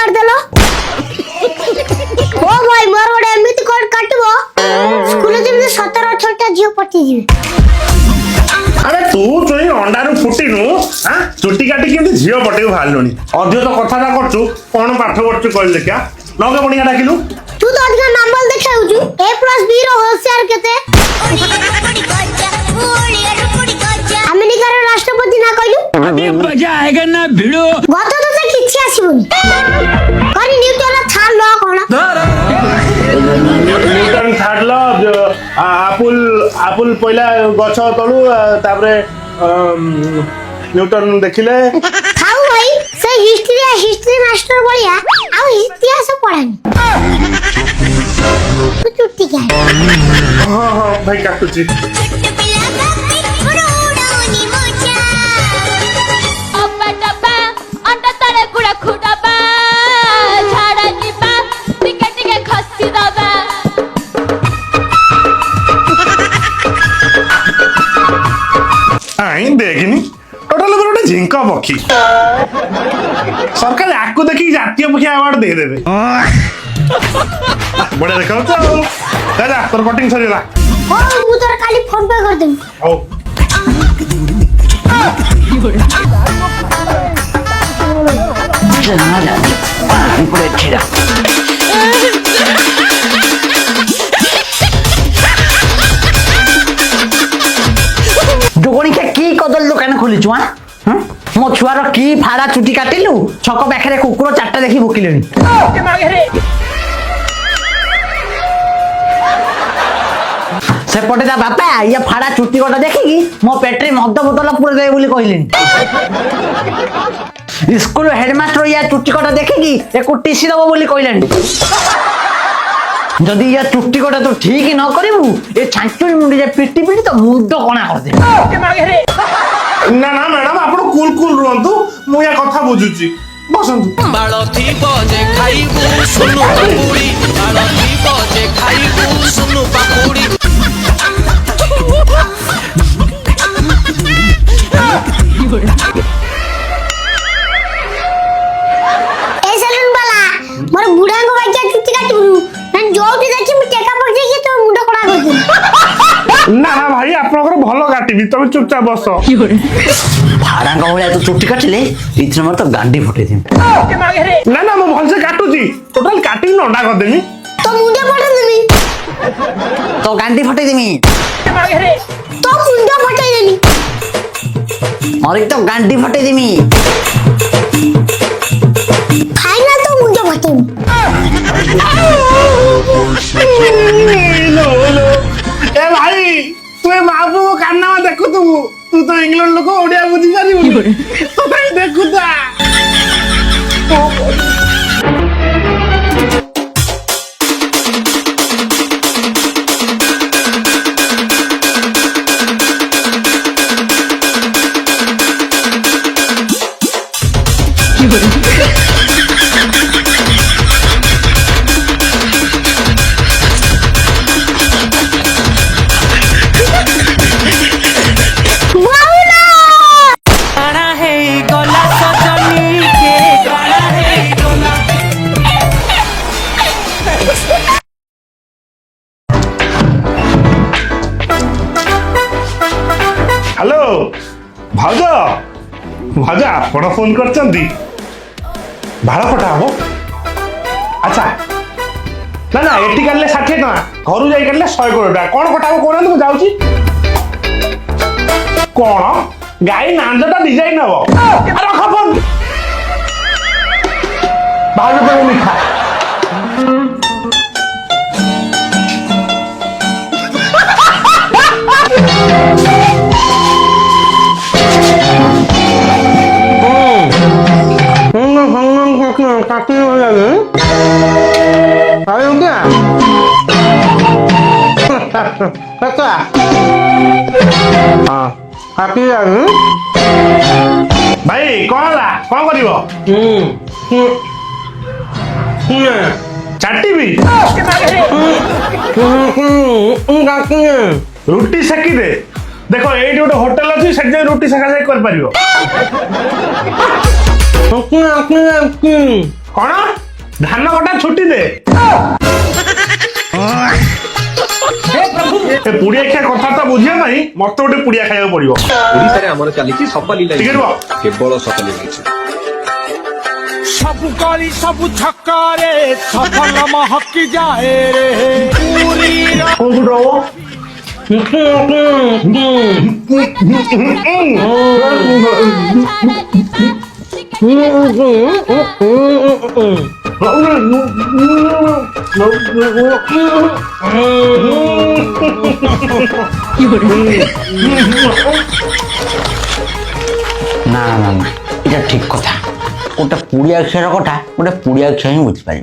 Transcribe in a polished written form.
काट देलो ओ भाई मोर गोटे एमिति कोड काटबो स्कूल जेमे 17 18टा जियो पटी जीवे। अरे तू चोई अंडारू फुटिनु हां चुटी काटी केमती झियो पटे भाललोनी अध्य तो कथा ना करछु कोन पाठ करछु कहल देखा लगे बणिया डाकिलु तू तो अधिक नंबर देखाउछु A+B रो होशियार केते अमेरिका रो राष्ट्रपति ना कहलु अभी मजा आएगा ना भिड़ो गतो तो से किछि आसीबोनी कनी न्यूटन छाड़ लो कोन न्यूटन छाड़लो आपुल पहिला गछ तळु तापरे न्यूटन देखिले खाऊ भाई से हिस्ट्री मास्टर बलिया आ इतिहास पढ़ानी तू चुट्टी क्या हां हां भाई काटुची आई देखनी टोटल गोटे झिंका पक्षी सरकार आपको देखी जातीय पक्षी अवार्ड दे देवे बड़े देखो तो दादा तोर कटिंग सरीला ओ मु तोर काली फोन पे कर देम ओ जना जानी पूरे ठेरा जोगणी के की कदल दुकान खोली छुआ मो छुआर की फाड़ा चुटी काटिलु छक पाखरे कुकुर चारटा देखि भुकिलेनी सेपटे जा बापा ये फाड़ा चुटी गोटा देखिकी मो पेट्री मद बोतल पूरे दे बोली कहलेनी स्कूल हेडमास्टर या चुटी गोटा देखिकी एको टीसी दबो बोली कहलेनी जदि या चुट्टी कोटा तो ठीक ही न करिबु ए छांचुरी मुंडी जे पिटी पिटी तो मुंड कोना कर दे ना ना मैडम आपण कूल रहंतु मु या कथा बुझुची बसंतु बाळथी बजे खाइबु सुनु पाकुड़ी बाळथी बजे खाइबु सुनु पाकुड़ी ए सलून वाला मोर बुढ़ा को बाइक चुट्टी काटबु नन जोटी देखि मु टेका पड़ जाई तो मुंड कोना कर दे ना ना भाई आपनकर भलो काटिबी तबे चुपचाप बस फारांग भलिया तो चुट्टी काटिले इथरे मर तो गांडी फटे दिम ना ना मु भलसे काटुची टोटल काटी नंडा कर देमी तो मुंड पड़ देमी तो गांडी फटे दिमी तो मुंड फटाई देनी और एक तो गांडी फटे दिमी खाई ना तो मुंड फटाई ए भाई तू मापू कान्ना देखु तू तो इंग्लैंड लोक ओडिया बुझी पारिबु तो भाई देखु ता हेलो भाउज भाउज आपण फोन करचंदी भाड़ा पटा हो अच्छा ना ना एटी करले 60 टका घर जाई करले 100 करोड़ टका कोन कटाबो कोन तू जाउची कोन गाई नांदटा डिजाइन हबो अरे रख फोन भाउज पे मिठा काटी हो जाए अरे क्या अच्छा हाँ काटी जाए भाई कौन ला कौन करिवो चाटी भी रुटी सेकी दे देखो ये गोटे होटल अच्छी से रुटी सेका जाए कर पारिबो कौन ଧାନ କଟା ଛୁଟି ଦେ ଏ ପୁଡ଼ିଆ ଖିଆ କଥାଟା ବୁଝିବା ପାଇଁ ମତେ ଗୋଟେ ପୁଡ଼ିଆ ଖାଇବାକୁ ପଡିବ। ଓଡ଼ିଶାରେ ଆମର ଚାଲିଛି ସପାଲି ଟିକେ ରୁହ। କେବଳ ସପାଲି ରହିଛି। ସବୁ କରି ସବୁ ଛକରେ ସଫଳ ମହକି ଯାଏ ରେ ପୁରୀର না না না এটা ঠিক কথা, ওটা পুড়িয়া খেয়ার কথা, ওটা পুড়িয়া খেয়ে বুঝিপারি।